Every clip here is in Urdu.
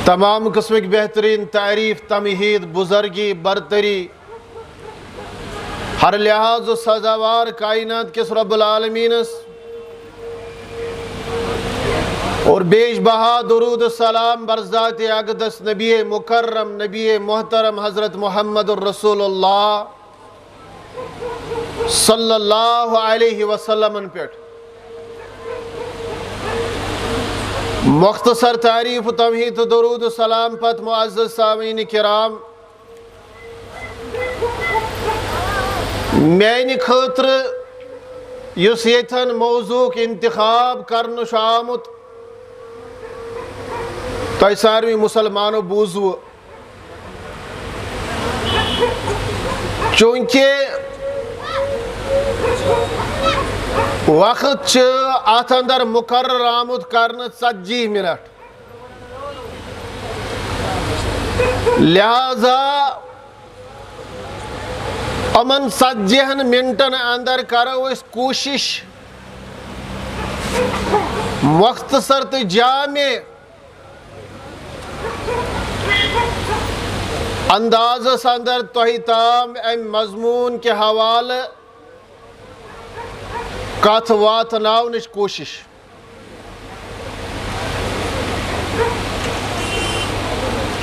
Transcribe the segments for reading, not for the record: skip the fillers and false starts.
تمام قسمک بہترین تعریف تمہید بزرگی برتری ہر لحاظ و سزاوار کائنات کس رب العالمین اور بیش بہا درود السلام برذات اقدس نبی مکرم نبی محترم حضرت محمد الرسول اللہ صلی اللہ علیہ وسلم پیٹ مختصر تعریف و تمہید درود السلام پت معزز سامعین کرام میانہ خاطر یس یتن موضوع انتخاب کرن آمت تہ ساروی مسلمانو بوزو چونکہ وقت ات اندر مقرر آمت کرنے 40 منٹ لہذا امن 40 منٹن اندر کرو اس کوشش مختصر تو جامع اندازس اندر تہ تام ام مضمون کے حوالہ کت واتناونچ کوشش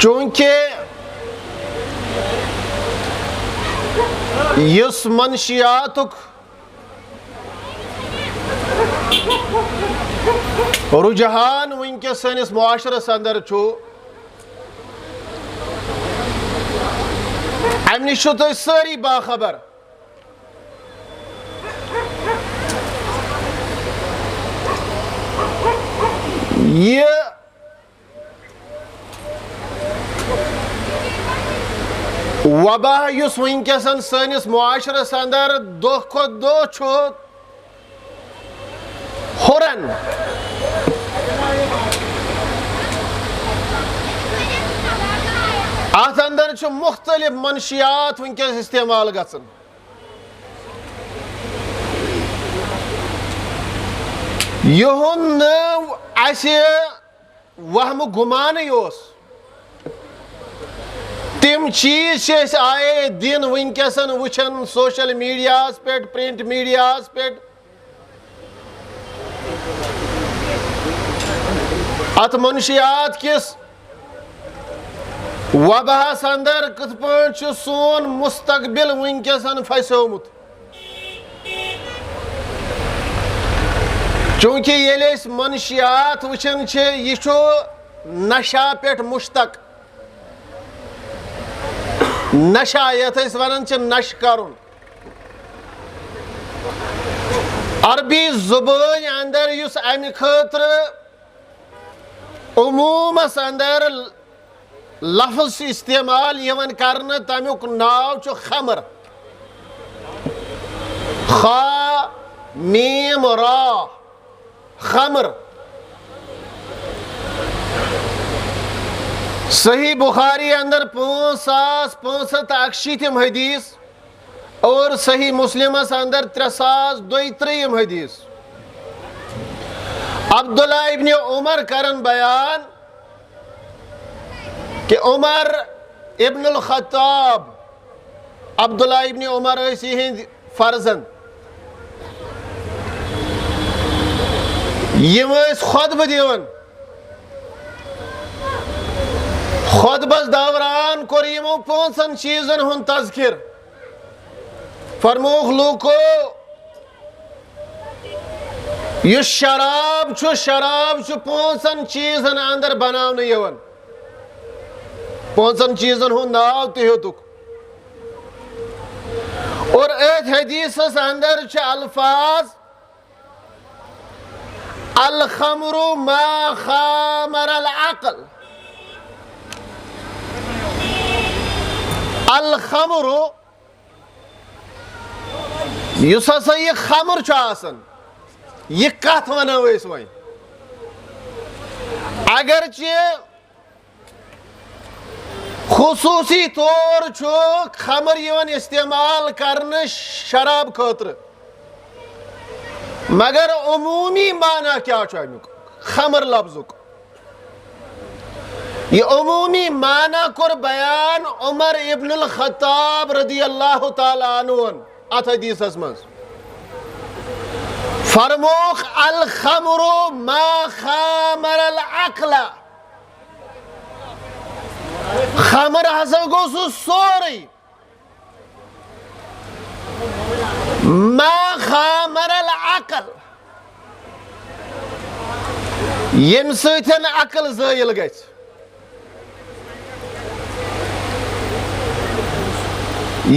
چونکہ یس منشیاتک رجحان ونکس سنس معاشرس اندر چھو ام نش چھو تُہۍ سٲری باخبر یہ وبا یس ونکسن سنس معاشرس اندر دہ کھت دہ چھو ہرن ات اندر چھو مختلف منشیات ونکس استعمال گژھان یہن اسہ وہم گمان یوس تم چیز آئے دن ونکسن وچھن سوشل میڈیاس پہ پرنٹ میڈیاس پہ ات منشیات کس وباہس اندر کت پہ سون مستقبل ونکسن پھسیومت چونکہ یل منشیات وچھن یہ نشہ پہ مشتق نشہ یت ونان نش کرن عربی زبان اندر یس امہ خاطر عمومس اندر لفظ استعمال یوان کرنے تمیک ناو خمر خا میم را خمر صحیح بخاری اندر 5561 حدیث اور صحیح مسلمس اندر 3032 حدیث عبداللہ ابن عمر کرن بیان کہ عمر ابن الخطاب عبداللہ ابن عمر ہند فرزند یم خطبہ دیون خطبس دوران کور یمو 5 چیزن ہن تذکر فرموک لوکو یہ شراب چھ 5 چیزن اندر بناون یوان 5 چیزن ہن ناو تہ ہیوتک اور ایت حدیثس اندر چھ الفاظ الخمر ما خامر العقل الخمر یس ہسا یہ خمر چھ آسان یہ کت ونو اس وۄنۍ اگرچہ خصوصی طور چھ خمر یوان استعمال کرنے شراب خاطر مگر عمومی معنی کیا چھ امیک خمر لفظک یہ عمومی معنی کر بیان عمر ابن الخطاب رضی اللہ تعالیٰ عنہ ات حدیث اسمز فرموخ الخمر ما خامر العقل خمر ہسا گو سو سوری ما خامر العقل یم سۭتۍ عقل زٲیِل گژھِ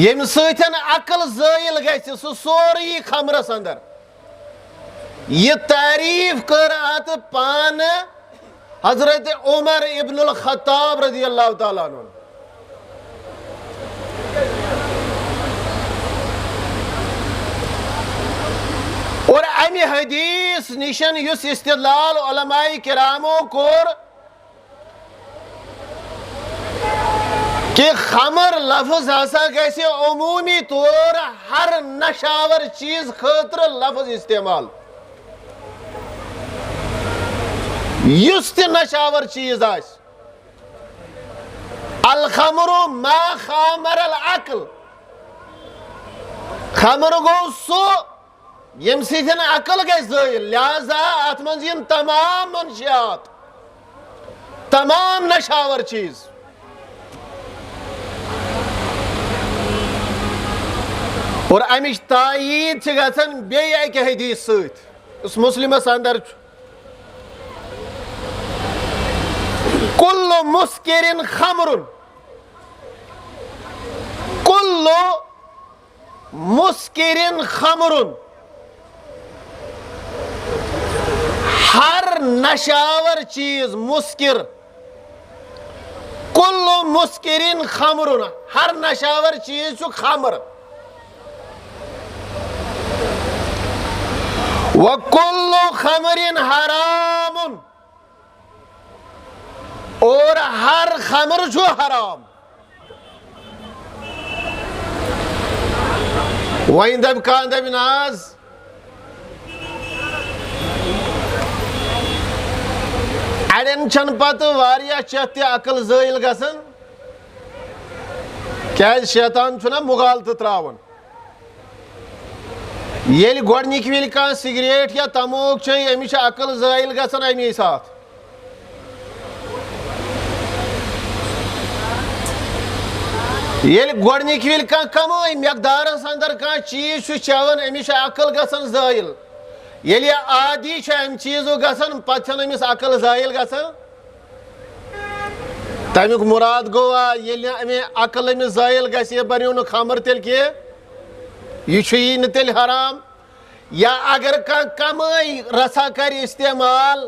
یم سۭتۍ عقل زٲیِل گژھِ سُہ سورُے خمرس اندر یہ تعریف کر ات پانہٕ حضرت عمر ابن الخطاب رضی اللہ تعالیٰ عنہ اور امی حدیث نشن یس استدلال علماء کرامو کور کہ خمر لفظ ہسا گژھِ عمومی طور ہر نشاور چیز خاطر لفظ استعمال یس تہ نشاور چیز آس الخمر ما خامر العقل خمر گو سو یم سۭتۍ عقل گژھِ زٲیِل لہذا اتھ منٛز یِن تمام منشیات تمام نشاور چیز اور امِچ تایید چھِ گژھان بیٚیہِ اکہِ حدیث سۭتۍ یُس مسلمس اندر چھُ کُلُّ مُسکِرٍ خمرٌ کُلُّ مُسکِرٍ خمرٌ ہر نشاور چیز مسکر کُلُّ مُسکِرٍ خمرٌ ہر نشاور چیز چھُ خمر وَكُلُّ خَمْرٍ حَرَامٌ اور ہر خمر چھُ حرام وۄنۍ دَپہِ کانٛہہ دَپہِ نہ حظ اڑٮ۪ن چھنہٕ پتہٕ واریاہ چٮ۪تھ تہِ عقل زٲیِل گژھان کیٛازِ شیطان چھُنہ مُغالطہٕ تراوان ییٚلہِ گۄڈنِکۍ وِلہِ کانٛہہ سِگریٹ یا تموک چیٚیہِ أمِس چھِ عقل زٲیِل گژھان اَمی ساتہٕ ییٚلہِ گۄڈنِکۍ وِلہِ کانٛہہ کمٕے مٮ۪قدارس انٛدر کانٛہہ چیٖز چھُ چٮ۪وان أمِس چھِ عقل گژھان زٲیِل ییٚلہِ یہِ عادی چھُ اَمہِ چیٖزُک گژھان پتہٕ چھنہٕ أمِس عقل زٲیِل گژھان تمیُک مُراد گوٚوا ییٚلہِ نہٕ اَمہِ عقل أمِس زٲیِل گژھِ یہِ بنیو نہٕ خمر تیٚلہِ کینٛہہ یہ یی نہٕ تیٚلہِ حرام یا اگر کانٛہہ کمٕے رژھا کرِ استعمال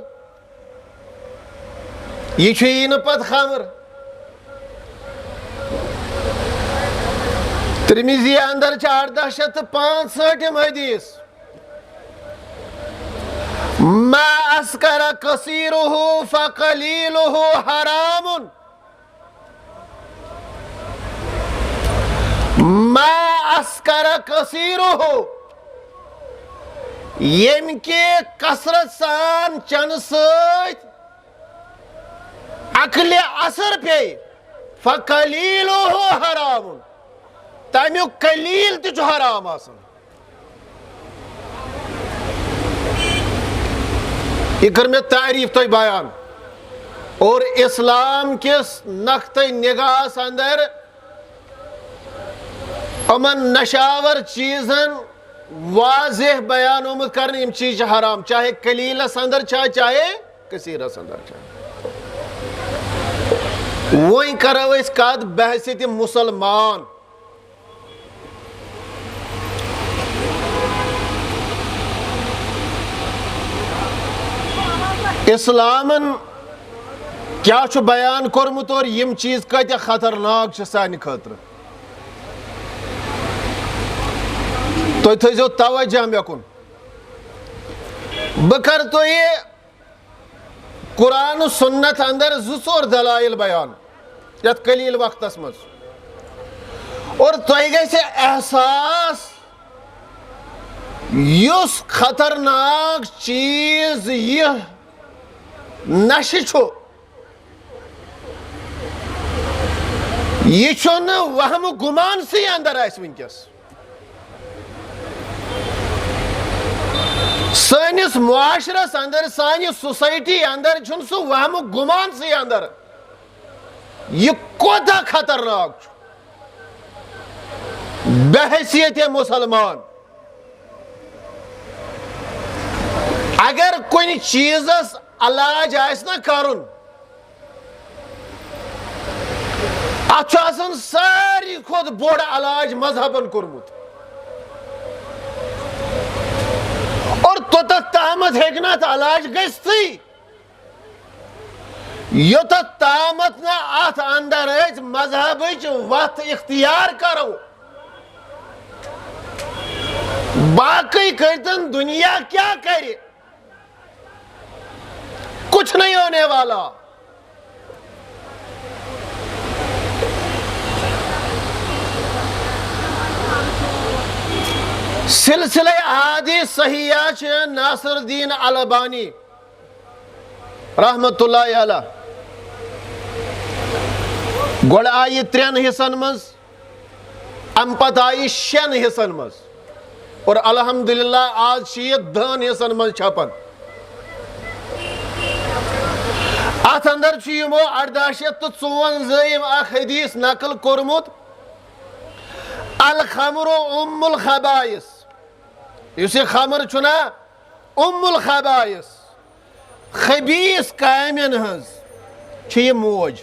یہ یی نہٕ پتہٕ خمر ترمذی اندر چھِ 1865 حدیث ما اسکر کثیرہ فقلیلہ حرام ما اسکر کثیرہ ییٚمہِ کہِ کثرت سان چنہٕ سۭتۍ عقلہِ اثر پیٚیہِ فقلیلہ حرام تمیُک قلیل تہِ چھُ حرام آسان یہ کر مےٚ تعریٖف تۄہہِ بیان اور اسلام کِس نقطۂ نگاہس اندر یِمن نشاور چیٖزن واضح بیان آمُت کرنہٕ یِم چیٖز چھِ حرام چاہے قلیلس اندر چھا چاہے کثیرس اندر چھا وۄنۍ کرو أسۍ کتھ بحثیتِ مُسلمان اسلامن کیا چھُ بیان کوٚرمُت اور یِم چیٖز کۭتیاہ خطرناک چھِ سانہِ خٲطرٕ تُہۍ تھٲیزیو توجہ مےٚ کُن بہٕ کرٕ تۄہہِ قرآن سُنت اندر 2-4 دلایل بیان یتھ قلیل وقتس منٛز اور تۄہہِ گژھِ احساس یُس خطرناک چیٖز یہِ نشہٕ چھُ یہ چھن وہم گمان سی اندر آس ونکس سانس معاشرس اندر سانہ سوسائٹی اندر چھن سو وہم گمان سی اندر یہ کوتا خطرناک بحیثیت مسلمان اگر کن چیزس علاج آسنا کرن اتھ ساری کھت بوڑ علاج مذہبن کورمت اور توتت تامت ہیکنا ات علاج گژھتھٕے یوتت تامت نا ات اندر مذہبچ وتھ اختیار کرو باقی کرتن دنیا کیا کرے کچھ نہیں ہونے والا سلسلہ احادیث صحیحہ چھ ناصر الدین البانی رحمت اللہ علیہ گوڑ آئی 3 حصن مز ام پت آئی 6 حصن مز اور الحمدللہ آج شیعت 10 حصن مز چھپن ات اندر چھ 1854 اخ حدیث نقل کورمت الخمر ام الخبائث اس خمر چھنا ام الخبائث خبیث کامین ہز چھ یہ موج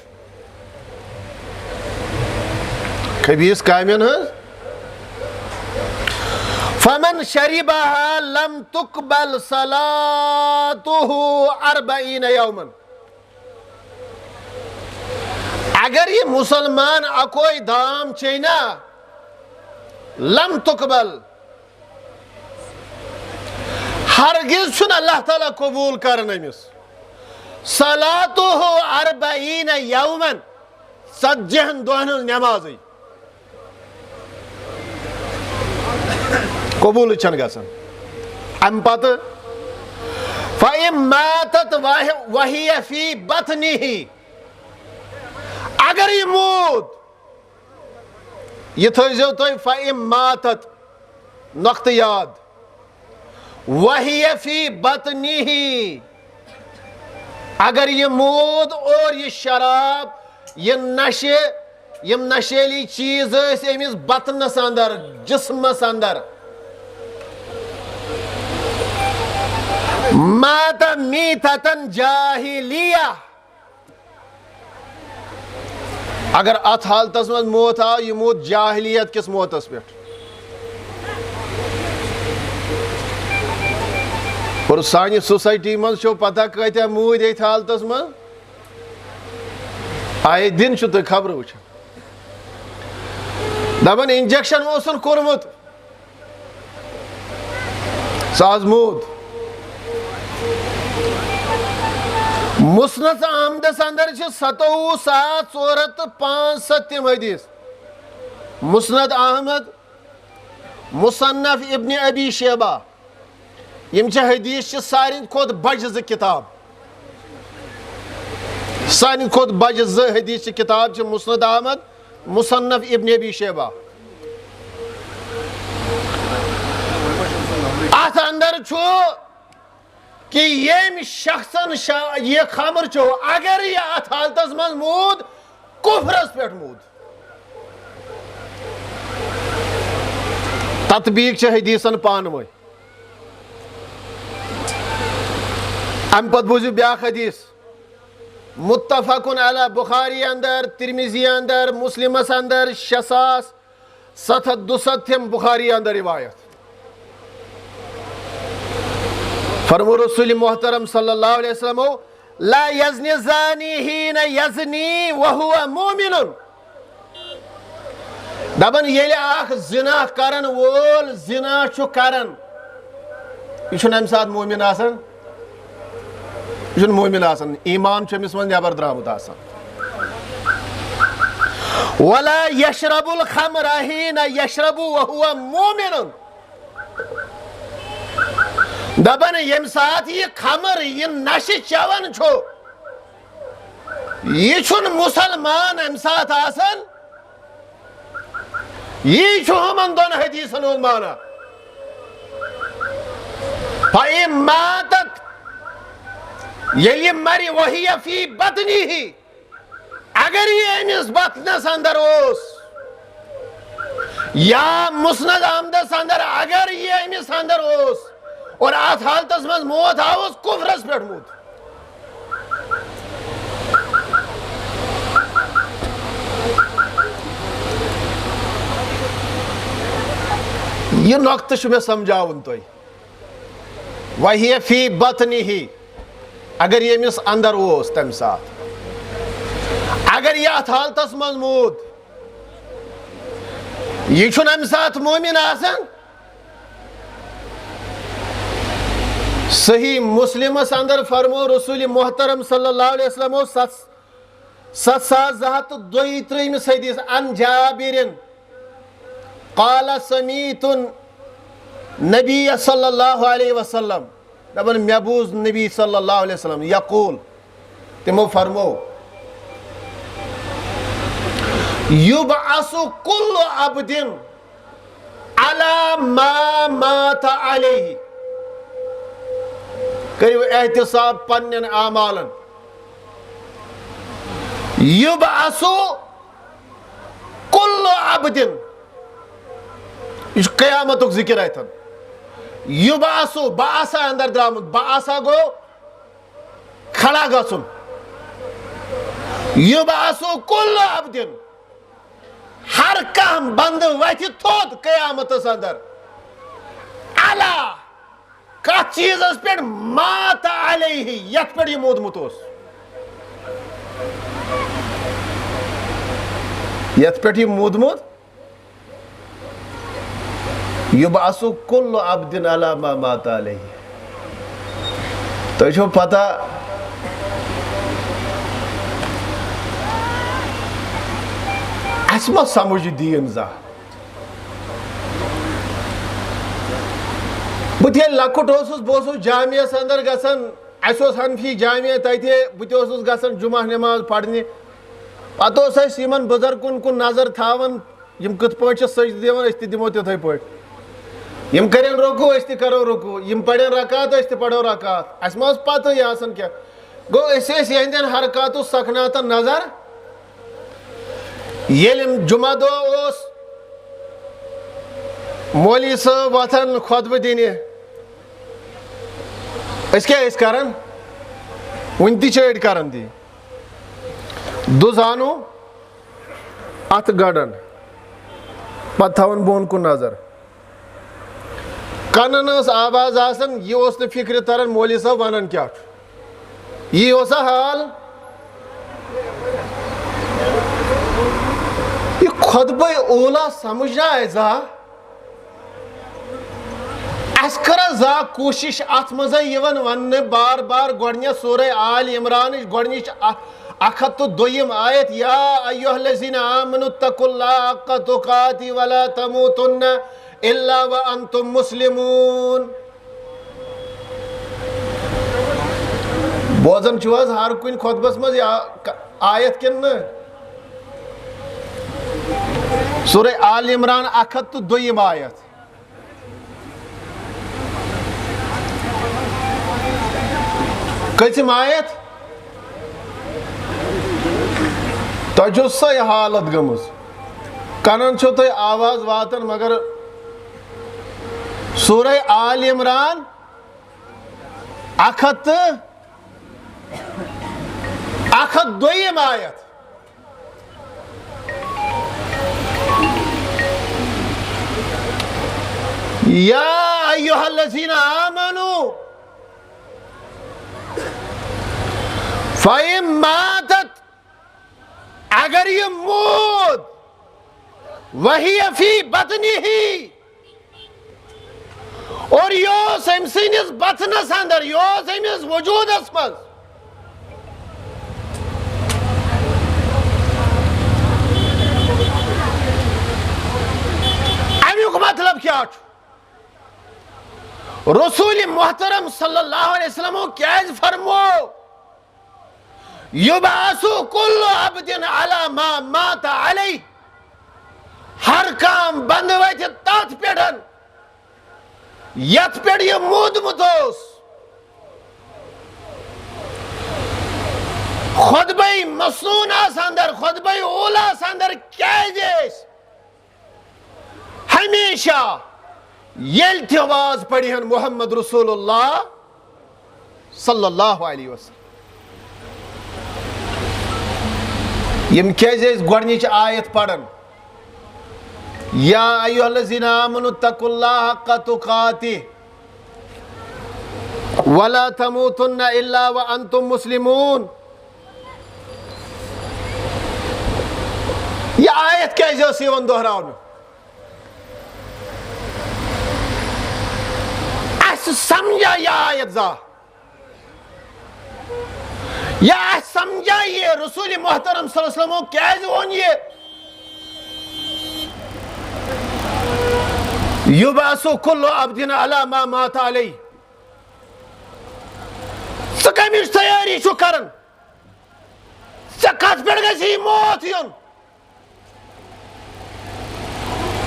خبیث کامین ہز فمن شربها لم تقبل صلاته 40 یوما اگر یہ مسلمان اکوئی دام چینا لم تقبل ہرگز چھن اللہ تعالیٰ قبول کرنمس صلاته 40 یوما 40 دہن نمازی قبول چھن گژھان ام پتہ فإن ماتت وهي في بطنه اگر یہ موت یہ تھیزو تو فإن ماتت نقط یاد وهي في بطنه اگر یہ موت اور یہ شراب یہ نشے یم نشیلی چیز امس بطنس اندر جسمس اندر مات میتتن جاہلیہ اگر ات حالتس من موت آو یہ موت جاہلیت کس موتس پہ اور سانی سوسائٹی من چھو پتہ کتیا موت ایت حالتس من آئے دن چھو تو خبر وچھان دپان انجیکشن اوسن کورمت ساز موت مسند احمدس اندر 57,405 حدیث مسند احمد مصنف ابن ابی شیبہ یم چھ حدیث چھ سارن کھوت بجز کتاب سارن کھوت بجز حدیث چھ کتاب چھ مسند احمد مصنف ابن ابی شیبہ ات اندر چھو کہ یم شخصن یہ خمر چھو اگر یہ ات حالتس من مود کفرس پیٹ مود تطبیق چھ حدیثن پانوئی ام پت بوزیو بیاکھ حدیث متفقن علی بخاری اندر ترمذی اندر مسلمس اندر 6,762 بخاری اندر روایت فرمو رسول محترم صلی اللہ علیہ وسلم لا یزنی زانی ہین یزنی وہو مومن دبن یلی آخ زنا کرن وول زنا چھو کرن یہ چھو نیم ساتھ مومن آسن یہ چھو مومن آسن ایمان چھو مسمن نیبر درامت آسن ولا یشرب الخمر ہین یشرب وہو مومن دبن یم ساتھ یہ خمر یہ نشہ چون چھو یہ چھن مسلمان ام ساتھ آسن یہ چھو ہمن دون حدیثن ہوں مانا فَإِن مَاتَتْ یلی مری وہی فی بطنی ہی اگر یہ امس بطنس اندر اوس یا مسند احمدس اندر اگر یہ امس اندر اوس اور ات حالتس من موت آوس کفرس پہ موت یہ نقطہ میں سمجھاؤن تو وہی فی بطنی ہی اگر یہ امس اندر اوس تم سات اگر یہ ات حالتس من موت یہ چھن ام سات مومن آسان صحیح مسلمس اندر فرمو رسول محترم صلی اللہ علیہ وسلم 7,232 حدیث عن جابر قال سمیت نبی صلی اللہ علیہ وسلم دبن محبوز نبی صلی اللہ علیہ وسلم یقول تمو فرمو یبعث کل عبد علی ما مات علیہ کریو احتساب پنن اعمالن یبعث کل عبد یہ قیامتک ذکر آیتن یبعث بعثا اندر درامت بعثا گو کھڑا گسن یبعث کل عبد ہر کام بند ویتھ تھوت قیامتس اندر علا کت چیز پہ مات علیہ یت پہ یہ مودمت اس یت پہ یہ مودمت یبعث کل عبد علی ما مات علیہ تو چھو پتہ اسما سمجھ دین زا بہت لکٹ اوسس بہت جامعہ اندر گسن اس حنفی جامعہ تتہ بہت گسن جمعہ نماز پڑھنے پتہ اس یمن بزرگن کن نظر تھاون یم کت پٲٹھۍ چھِ سجدٕ دِوان أسۍ تہِ دِمو تِتھے پٲٹھۍ یم کرن رکوع أسۍ تہِ کرو رکوع یم پڑھن رکعت أسۍ تہِ پڑھو رکعت اس ما ٲس پتہٕے آسان کینٛہہ گوٚو أسۍ ٲسۍ یہنٛدٮ۪ن حرکاتو سکناتن نظر ییٚلہِ جمعہ دۄہ اوس مولوی صٲب وۄتھان خۄطبہٕ دِنہِ أسۍ کیٛاہ ٲسۍ کران وُنہِ تہِ چھِ أڑۍ کران تی دُز انو اتھ گڑن پتہٕ تھاوان بۄن کُن نظر کنن ٲس آواز آسان یہِ اوس نہٕ فکرِ تران مولوی صٲب ونان کیٛاہ چھُ یی اوسا حال یہ خطبہ اولا سمجھنا ہے زا اس کرا زا کوشش ات مزا یون ون بار بار گوڑنیا سورہ آل عمران گوڑنیچ اخت دویم آیت یا ایوہ الذین آمنوا اتقوا اللہ حق تقاته ولا تموتن الا وانتم مسلمون بوزن چھواز ہر کن خطبس مز آیت کن سورہ آل عمران اخت دویم آیت کتم آیت تجھو سی حالت گمز کنن چھو تو آواز واتن مگر سورہ آل عمران اخت دویم آیت یا ایوہ الذین آمنوا فَإِن مَاتَتْ اگر یہ موت وہی فی بطنہ اور یوس ام سنس بطنس اندر یوس امس وجودس مز امیک مطلب کیا چھو رسول محترم صلی اللہ علیہ وسلم کیا فرمو یبعث کل عبد علی ما مات علیہ ہر کام بند ویتھ تات پیڑن یت پیڑ یہ مودمت اوس خطبہ مسنون آساندر خطبہ اولا آساندر کیازِ ٲسۍ ہمیشہ ییٚلہِ تہِ آواز پڑِہن محمد رسول اللہ صلی اللہ علیہ وسلم یم کیازِ ٲسۍ گۄڈنِچ آیت پران یا ایھا الذین آمنوا اتقوا اللہ حق تقاتہ ولا تموتن الا وانتم مسلمون. یہ آیت کیازِ ٲس یِوان دہراونہٕ؟ اَسہِ سمجھا یہ آیت زانٛہہ یا اَسہِ سمجھا یہ رسول محترم صلی اللہ علیہ وسلم کیازِ ووٚن یہ یُبعث کُلُّ عبدٍ علی ما مات علیہ؟ ژٕ کمِچ تیٲری چھُکھ کران؟ ژےٚ کتھ پٮ۪ٹھ گژھی موت یُن؟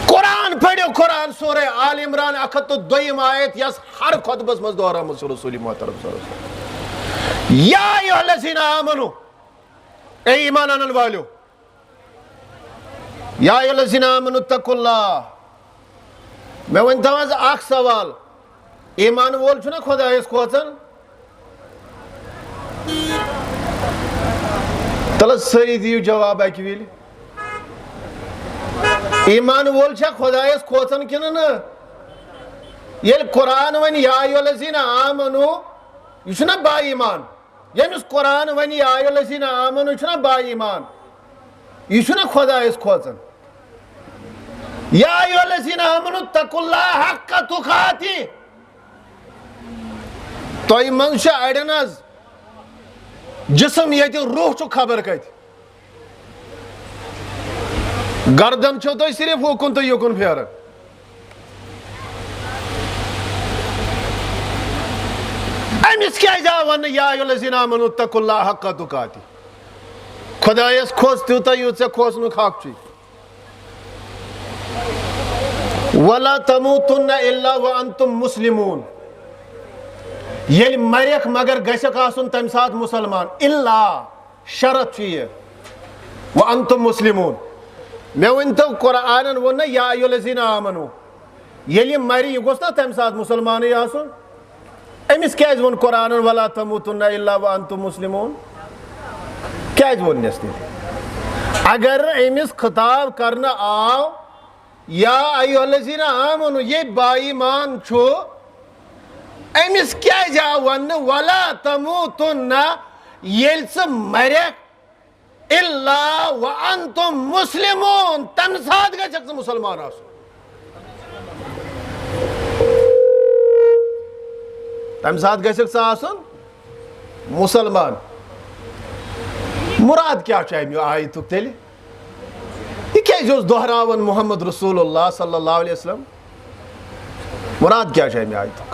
قرآن پڑھو قرآن سورہ آل عمران 102 آیت یس ہر خطبس مز دہرٲمٕژ رسول محترم صلی اللہ علیہ وسلم. یا ایھا الذین آمنوا اے ایمان انن والیو یا ایھا الذین آمنوا اتقوا اللہ. مےٚ ؤنۍتو حظ اکھ سوال ایمان وول چھُنا خۄدایس کھوژان؟ تل سٲری دِیِو جواب اکہِ وِلہِ. ایمان وول چھا خۄدایس کھوژان کِنہٕ نہٕ؟ ییٚلہِ قرآن وَنہِ یا ایھا الذین آمنوا یہِ چھُنا با ایمان. ییٚمِس قرآن وَنہِ یا ایھا الذین آمنوا یہِ چھُنا با ایمان. یہِ چھُنا خۄدایس کھوژان. یا ایھا الذین آمنوا اتقوا اللہ حق تقاتہ. تۄہہِ منٛز چھُ اڑٮ۪ن حظ جسم ییٚتہِ روح چھُ خبر کتہِ. گردن چھو تۄہہِ صرف اوکُن تہٕ یوکُن پھیران. أمِس کیازِ آو وننہٕ یا ایھا الذین آمنوا اتقوا اللہ حق تقاتہ؟ خۄدایس کھوژ تیوٗتاہ یوٗت ژےٚ کھوژنُک حق چھُے. ولا تموتن الا وانتم مسلمون. ییٚلہِ مرٮ۪کھ مگر گژھکھ آسُن تمہِ ساتہٕ مُسلمان. الا شرط چھُ یہِ وانتم مسلمون. مےٚ ؤنۍتو قرآنن ووٚن نہ یا ایھا الذین آمنوا ییٚلہِ یہِ مرِ یہِ گوٚژھ نا تمہِ ساتہٕ مُسلمانٕے آسُن. أمِس کیازِ ووٚن قرآنن ولا تموتن الا وانتم مسلمون؟ کیازِ ووٚننس تیٚلہِ؟ اگر أمِس خطاب کرنہٕ آو یا ایھا الذین آمنوا یہِ با ایمان چھُ أمِس کیازِ آو وننہٕ ولا تموتن ییٚلہِ ژٕ مرٮ۪کھ الا وانتم مسلمون تمہِ ساتہٕ گژھکھ ژٕ مُسلمان آسُن. تمہِ ساتہٕ گژھکھ ژٕ آسُن مُسلمان. مُراد کیٛاہ چھُ امہِ آیتُک تیٚلہِ؟ یہِ کیازِ اوس دہراوان محمد رسول اللہ صلی اللہ علیہ وسلم؟ مُراد کیٛاہ چھُ امہِ آیتُک؟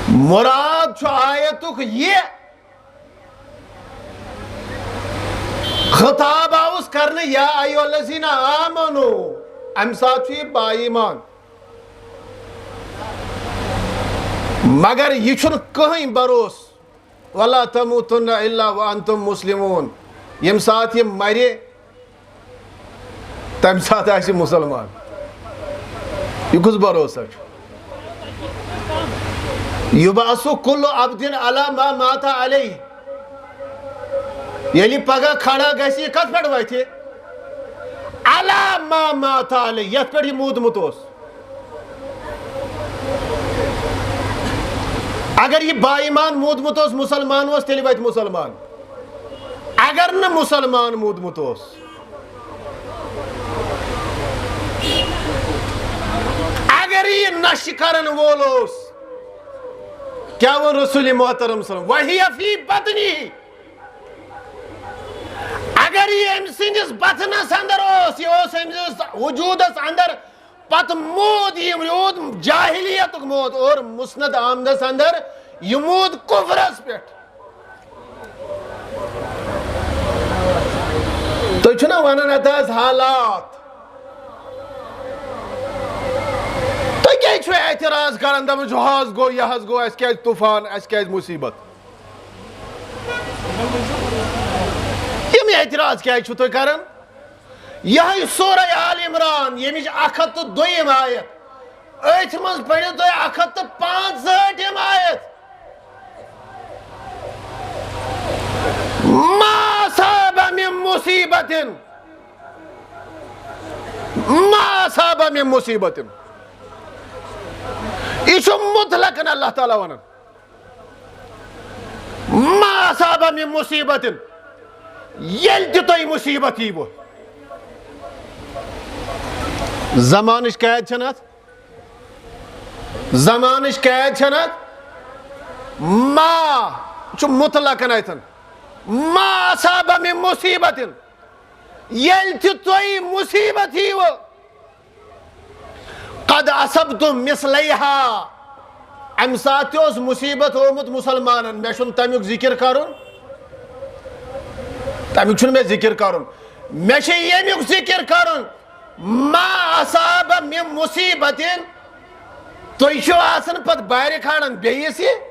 مُراد چھُ آیتُک یہِ خطاب آوُس کرنہٕ یا ایھا الذین آمنوا امہِ ساتہٕ چھُ یہِ با ایمان. مگر یہِ چھُنہٕ کٕہٕنۍ بروسہٕ ولا تموتن الا وانتم مسلمون. ییٚمہِ ساتہٕ یہِ مرِ تمہِ ساتہٕ آسہِ مُسلمان. یہِ کُس بروسا چھُ؟ یُبعث کُلُّ عبدٍ علی ما مات علیہ. ییٚلہِ پگہہ کھڑا گژھِ یہِ کتھ پٮ۪ٹھ وتھِ؟ علی ما مات علیہ یتھ پٮ۪ٹھ یہِ موٗدمُت اوس. اگر یہِ با ایمان موٗدمُت اوس مُسلمان اوس تیٚلہِ وتہِ مُسلمان. اگر نہٕ مُسلمان موٗدمُت اوس اگر یہِ نشہٕ کرن وول اوس کیٛاہ ووٚن رسول محترم صلی اللہ علیہ وسلم وہیہ فی بطنہ. اگر یہِ أمۍ سٕنٛدِس بطنس اندر اوس یہِ اوس أمۍ سٕنٛدِس وجوٗدس اندر پتہٕ موٗد یہِ روٗد جاہلیتُک موٗد اور مسند احمدس اندر یہِ موٗد کُفرس پٮ۪ٹھ. چھنا ونان اتاز حالات تو کیا چھو اعتراض کرن دم جہاز گو یہاز گو اس کیا طوفان اس کیا مصیبت یم اعتراض کیا چھو تو کرن یہ سورہ آل عمران یمچ 102 آیت ایتھ من پڑھو تو 165 آیت ما اصاب من مصیبت ما اصاب من مصیبت یہ چھو مطلقاً اللہ تعالیٰ ونن ما اصاب من مصیبت یل تہ تہ مصیبت ییو زمانش قید چھنت زمانش قید چھنت ما چھو مطلقاً ایتن ما اصاب من مصیبت یل تہ تہ مصیبت ییو قد اصبتم مثلیہا ام ساتھ اس مصیبت ہومت مسلمانن میں چھن تمیک ذکر کرن تمیک چھن میں ذکر کرن میں چھ یمیک ذکر کرن ما اصاب من مصیبت تو چھو آسن پت بار کھاڑن بیس یہ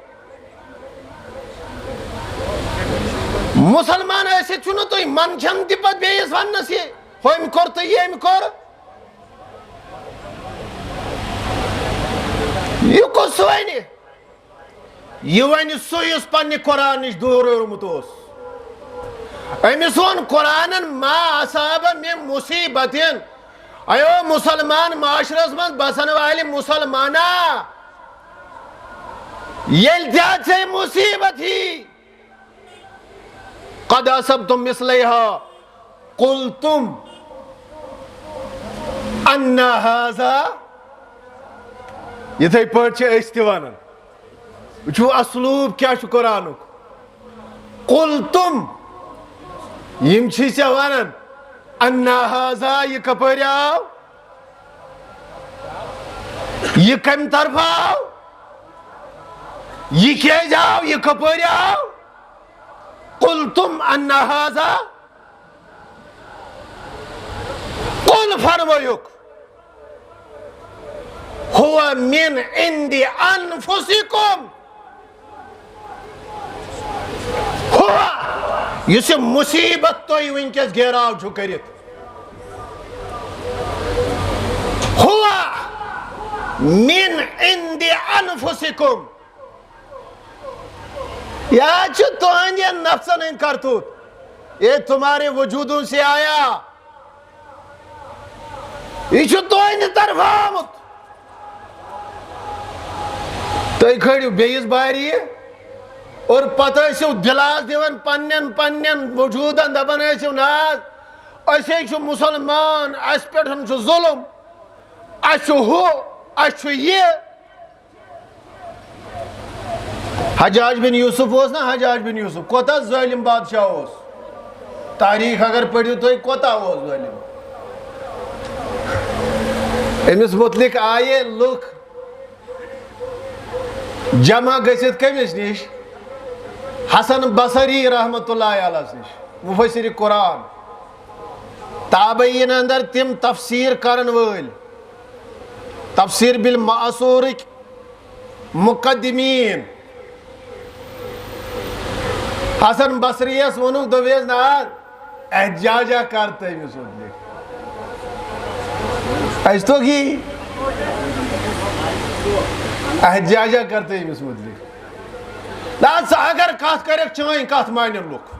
مسلمان ایسے چھنو تو من چھن تی پت بیس ونس یہ ہوم کور تو یم کور یہ کو سوائنی یہ ونی سویس پنی قرآن نش دور ورمت اس امس ون قرآن ما اصاب من مصیبت ایو مسلمان معاشرس من بسن والی مسلمانا یل تیات سے مصیبت ہی قد اصبتم مثلیہا قلتم ان هذا یہ تھے پڑھ استوانن وچھو اسلوب کیا چھو قرآنک قلتم یم چھی سے وانن ان هذا یہ کپر آو یہ کم طرف آو یہ کیا جاؤ یہ کپر آو قلتم ان هذا قل فرمایوک هو من عند انفسکم هو یہ مصیبت تو ونکس گیراو چھو کرت هو من عند انفسکم یا چھو تہندی نفسن ان کرتوت یہ تمہارے وجودوں سے آیا یہ چھو تہندی طرف آمد تو کھڑیو بیس باری اور پتہ ایسو دلاس دیون پنن وجودن دبن ایسو ناز ایسے چھو مسلمان اس پیٹھن چھو ظلم ایسو ہو ایسو یہ حجاج بن یوسف ہوس نا حجاج بن یوسف کوتا ظالم بادشاہ ہوس تاریخ اگر پڑھیو تو کوتا ہوس ظالم امس متعلق آئے لوگ جمع گژھِتھ کٔمِس نِش حسن بصری رحمت اللہ علیہ نش مفسر قرآن تابعین اندر تم تفسیر کرن وٲلۍ تفسیر بالمعصورک مقدمین حسن بصری یس ونُکھ دوٚپیس نا احتجاجا کر تٔمِس مُتعلق اَسہِ توٚگ یی احتجاجا کرتے ہیں اس مطلق نا اگر کات کرک چوئیں کات مانن لوگ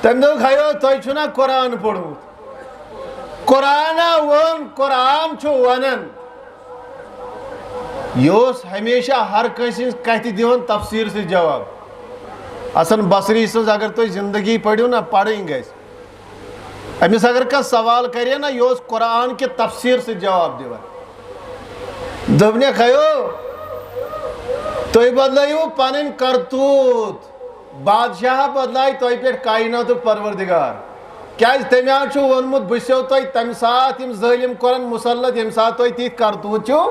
تم دو کھائیو توی چھونا قرآن پڑھو قرآن ون قرآن چھو ونن یوس ہمیشہ ہر کنسی کہتی دیون تفسیر سے جواب حسن بصری سنز اگر توی زندگی پڑھو نا پڑھیں گے امیس اگر کا سوال کریے نا یوس قرآن کے تفسیر سے جواب دیون دبنے کھائیو توی بدلائیو پانن کرتوت بادشاہ بدلائی توی پیٹ کائنات پروردگار کیا اس تمیان چھو ونمت بسیو توی تم ساتھ یم ظلم کرن مسلط یم ساتھ توی تیت کرتوت چھو